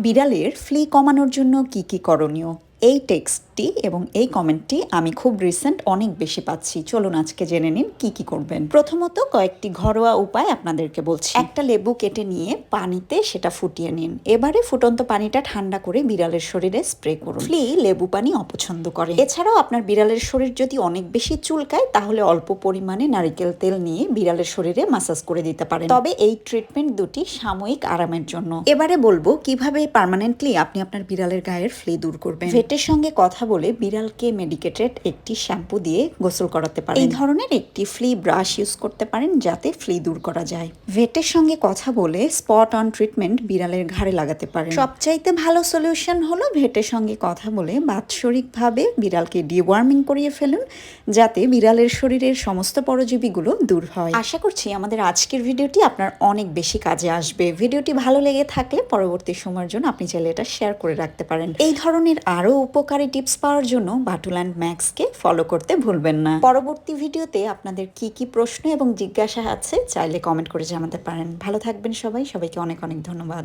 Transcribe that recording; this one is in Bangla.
বিড়ালের ফ্লি কমানোর জন্য কি কি করণীয়? এই টেক্সটটি এবং এই কমেন্টটি আমি খুব রিসেন্ট অনেক বেশি পাচ্ছি। চলুন আজকে জেনে নিন কি কি করবেন। প্রথমত কয়েকটি ঘরোয়া উপায় আপনাদেরকে বলছি। একটা লেবু কেটে নিয়ে পানিতে সেটা ফুটিয়ে নিন। এবারে ফুটন্ত পানিটা ঠান্ডা করে বিড়ালের শরীরে স্প্রে করুন। ফ্লি লেবু পানি অপছন্দ করে। এছাড়াও আপনার বিড়ালের শরীর যদি অনেক বেশি চুলকায় তাহলে অল্প পরিমাণে নারিকেল তেল নিয়ে বিড়ালের শরীরে মাসাজ করে দিতে পারেন। তবে এই ট্রিটমেন্ট দুটি সাময়িক আরামের জন্য। এবারে বলবো কিভাবে পার্মানেন্টলি আপনি আপনার বিড়ালের গায়ের ফ্লি দূর করবেন। ভেটের সঙ্গে কথা বলে বিড়ালকে মেডিকেটেড একটি শ্যাম্পু দিয়ে গোসল করাতে পারেন। এই ধরনের একটি ফ্লি ব্রাশ ইউজ করতে পারেন যাতে ফ্লি দূর করা যায়। ভেটের সঙ্গে কথা বলে স্পট অন ট্রিটমেন্ট বিড়ালের ঘাড়ে লাগাতে পারেন। সবচাইতে ভালো সলিউশন হলো ভেটের সঙ্গে কথা বলে বাৎসরিকভাবে বিড়ালকে ডিওয়ার্মিং করিয়ে ফেলুন, যাতে বিড়ালের শরীরের সমস্ত পরজীবীগুলো দূর হয়। আশা করছি আমাদের আজকের ভিডিওটি আপনার অনেক বেশি কাজে আসবে। ভিডিওটি ভালো লেগে থাকলে পরবর্তী সময়ের জন্য আপনি চাইলে এটা শেয়ার করে রাখতে পারেন। এই ধরনের আরও উপকারী টিপস পাওয়ার জন্য বাটুল্যান্ড ম্যাক্সকে ফলো করতে ভুলবেন না। পরবর্তী ভিডিওতে আপনাদের কি কি প্রশ্ন এবং জিজ্ঞাসা আছে চাইলে কমেন্ট করে জানাতে পারেন। ভালো থাকবেন সবাই, সবাইকে অনেক অনেক ধন্যবাদ।